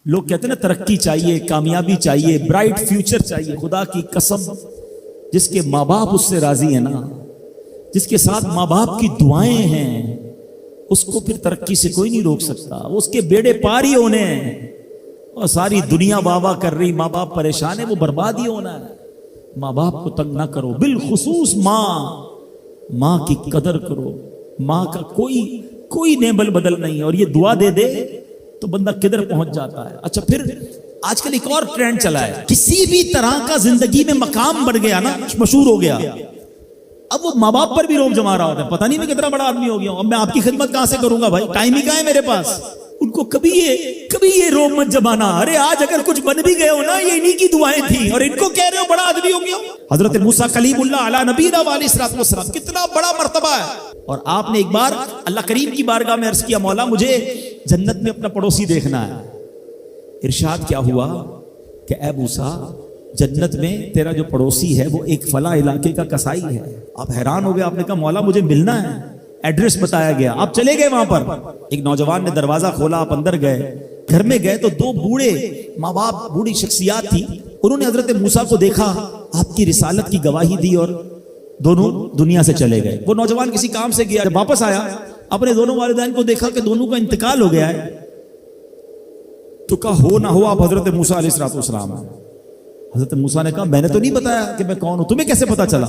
لوگ کہتے ہیں نا ترقی چاہیے، کامیابی چاہیے، برائٹ فیوچر چاہیے. خدا کی قسم جس کے ماں باپ اس سے راضی ہیں نا، جس کے ساتھ ماں باپ کی دعائیں ہیں، اس کو پھر ترقی سے کوئی نہیں روک سکتا. اس کے بیڑے پار ہی ہونے ہیں. اور ساری دنیا واہ واہ کر رہی، ماں باپ پریشان ہے، وہ برباد ہی ہونا ہے. ماں باپ کو تنگ نہ کرو، بالخصوص ماں کی قدر کرو. ماں کا کوئی نیبل بدل نہیں. اور یہ دعا دے دے تو بندہ کدھر پہنچ جاتا ہے. اچھا پھر آج کل ایک اور ٹرینڈ چلا ہے، کسی بھی طرح کا زندگی میں مقام بڑھ گیا نا، مشہور ہو گیا، اب وہ ماں باپ پر بھی روب جما رہا ہوتا ہے. پتہ نہیں میں کتنا بڑا آدمی ہو گیا ہوں، اب میں آپ کی خدمت کہاں سے کروں گا بھائی، ٹائم ہی کہاں ہے میرے پاس. ان کو کبھی یہ روب مت جمانا. ارے آج اگر کچھ بن بھی گئے ہو نا، یہ انہی کی دعائیں تھیں، اور ان کو کہہ رہے ہو بڑا آدمی ہو گیا. حضرت موسیٰ کلیم اللہ علی نبینا علیہ الصلوۃ والسلام، کتنا بڑا مرتبہ ہے. اور آپ نے ایک بار اللہ کریم کی بارگاہ میں عرض کیا، مولا مجھے جنت میں اپنا پڑوسی دیکھنا ہے. ارشاد کیا ہوا کہ اے موسیٰ، جنت میں تیرا جو پڑوسی ہے وہ ایک فلاں علاقے کا کسائی ہے. آپ حیران ہو گئے، آپ نے کہا مولا مجھے ملنا ہے. ایڈریس بتایا گیا، آپ چلے گئے وہاں پر. ایک نوجوان نے دروازہ کھولا، آپ اندر گئے. گھر میں گئے تو دو بوڑھے ماں باپ، بوڑھی شخصیات تھی. انہوں نے حضرت موسیٰ کو دیکھا، آپ کی رسالت کی گواہی دی، اور دونوں دنیا سے چلے گئے. وہ نوجوان کسی کام سے گیا، جب واپس آیا اپنے دونوں والدین کو دیکھا کہ دونوں کا انتقال ہو گیا ہے. تو کہا ہو نہ ہو آپ حضرت موسیٰ علیہ الصلوۃ والسلام ہیں. حضرت موسیٰ نے کہا میں نے تو نہیں بتایا کہ میں کون ہوں، تمہیں کیسے پتا چلا؟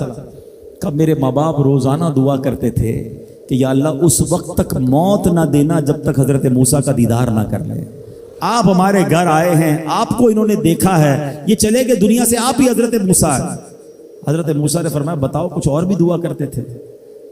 کہا میرے ماں باپ روزانہ دعا کرتے تھے کہ یا اللہ اس وقت تک موت نہ دینا جب تک حضرت موسیٰ کا دیدار نہ کر لے. آپ ہمارے گھر آئے ہیں، آپ کو انہوں نے دیکھا ہے، یہ چلے گئے دنیا سے، آپ ہی حضرت موسیٰ ہیں. حضرت موسیٰ نے فرمایا بتاؤ کچھ اور بھی دعا کرتے تھے؟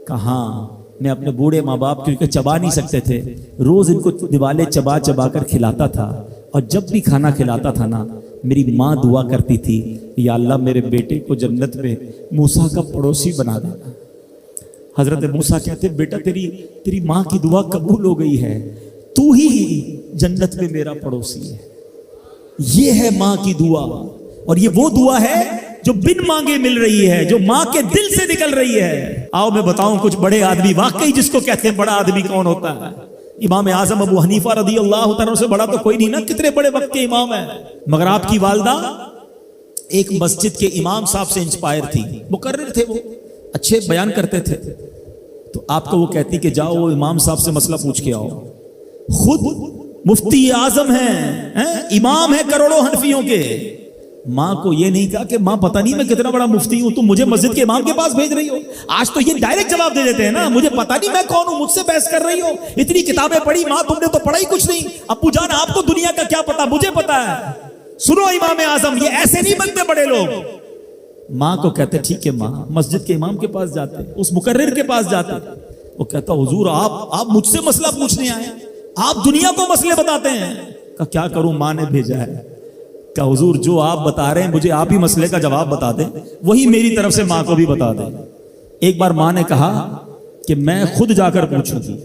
کہا ہاں، میں اپنے بوڑھے ماں باپ کیونکہ چبا نہیں سکتے تھے، روز ان کو دیوالے چبا چبا کر کھلاتا تھا. اور جب بھی کھانا کھلاتا تھا نا، میری ماں دعا کرتی تھی یا اللہ میرے بیٹے کو جنت میں موسیٰ کا پڑوسی بنا دینا. حضرت موسیٰ کہتے بیٹا تیری ماں کی دعا قبول ہو گئی ہے، تو ہی جنت میں میرا پڑوسی ہے. یہ ہے ماں کی دعا. اور یہ وہ دعا ہے جو بن مانگے مل رہی ہے، جو ماں کے دل سے نکل رہی ہے. آؤ میں بتاؤں کچھ بڑے آدمی، واقعی جس کو کہتے ہیں بڑا آدمی کون ہوتا ہے. امام اعظم ابو حنیفہ رضی اللہ تعالیٰ سے بڑا تو کوئی نہیں نا، کتنے بڑے وقت کے امام ہیں. مگر آپ کی والدہ ایک مسجد کے امام صاحب سے انسپائر تھی، مقرر تھے، وہ اچھے بیان کرتے تھے. تو آپ کو وہ کہتی کہ جاؤ وہ امام صاحب سے مسئلہ پوچھ کے آؤ. خود مفتی اعظم ہیں، امام ہیں کروڑوں حنفیوں کے. ماں کو یہ نہیں کہا کہ ماں پتہ نہیں میں کتنا بڑا مفتی ہوں، تم مجھے مسجد کے امام کے پاس بھیج رہی ہو. آج تو یہ ڈائریکٹ جواب دے دیتے ہیں نا، مجھے پتہ نہیں میں کون ہوں، مجھ سے بحث کر رہی ہو. اتنی کتابیں پڑھی ماں، تم نے تو پڑھا ہی کچھ نہیں. ابو جان آپ کو دنیا کا کیا پتا، مجھے پتا ہے. سنو امام اعظم، یہ ایسے نہیں بنتے بڑے لوگ. ماں کو کہتے ٹھیک ہے ماں، مسجد کے امام کے پاس جاتے، اس مقرر کے پاس جاتے. وہ کہتا حضور آپ مجھ سے مسئلہ پوچھنے آئے، آپ دنیا کو مسئلے بتاتے ہیں. کہ کیا کروں، ماں نے بھیجا ہے. کہ حضور جو آپ بتا رہے ہیں مجھے آپ ہی مسئلے کا جواب بتا دیں، وہی میری طرف سے ماں کو بھی بتا دیں. ایک بار ماں نے کہا کہ میں خود جا کر پوچھوں گی،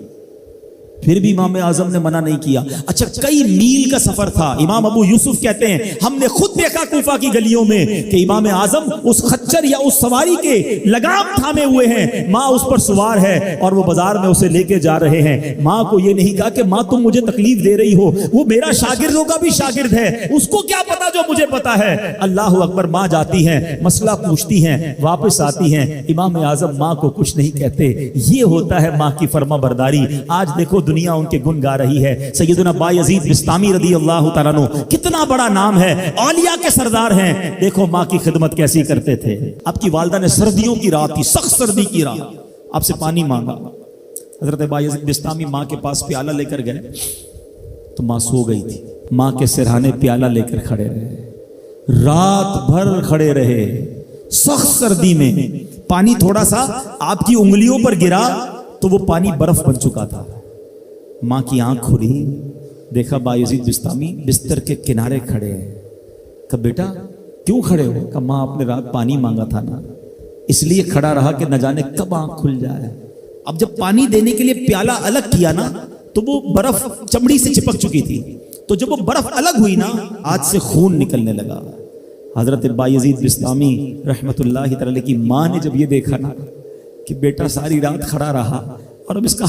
پھر بھی امام اعظم نے منع نہیں کیا. اچھا کئی میل کا سفر تھا. امام ابو یوسف کہتے ہیں ہم نے خود دیکھا کوفہ کی گلیوں میں کہ امام اعظم اس خچر یا اس سواری کے لگام تھامے ہوئے ہیں، ماں اس پر سوار ہے اور وہ بازار میں اسے لے کے جا رہے ہیں. ماں کو یہ نہیں کہا کہ ماں تم مجھے تکلیف دے رہی ہو، وہ میرا شاگردوں کا بھی شاگرد ہے، اس کو کیا پتا جو مجھے پتا ہے. اللہ اکبر. ماں جاتی ہیں، مسئلہ پوچھتی ہیں، واپس آتی ہیں. امام اعظم ماں کو کچھ نہیں کہتے. یہ ہوتا ہے ماں کی فرما برداری. آج دیکھو دنیا ان کے گن گا رہی ہے. سیدنا بایزید بستامی رضی اللہ تعالیٰ عنہ، کتنا بڑا نام ہے، اولیاء کے سردار ہیں. دیکھو ماں کی خدمت کیسی کرتے تھے. آپ کی والدہ نے سردیوں کی رات تھی، سخت سردی کی رات، آپ سے پانی مانگا. حضرت بایزید بستامی ماں کے پاس پیالہ لے کر گئے تو ماں سو گئی تھی. ماں کے سرہانے پیالہ لے کر کھڑے رہے، رات بھر کھڑے رہے سخت سردی میں. پانی تھوڑا سا آپ کی انگلیوں پر گرا تو وہ پانی برف بن چکا تھا. ماں کی آنکھ کھلی، دیکھا بایزید بستامی بستر کے کنارے کھڑے ہیں. کہ بیٹا کیوں کھڑے ہو؟ کہ ماں آپ نے رات پانی مانگا تھا نا، اس لیے کھڑا رہا کہ نہ جانے کب آنکھ کھل جائے. اب جب پانی دینے کے لیے پیالہ الگ کیا نا تو وہ برف چمڑی سے چپک چکی تھی، تو جب وہ برف الگ ہوئی نا آج سے خون نکلنے لگا. حضرت بایزید بستامی رحمت اللہ تعالی کی ماں نے جب یہ دیکھا نا کہ بیٹا ساری رات کھڑا رہا اور اب اس کا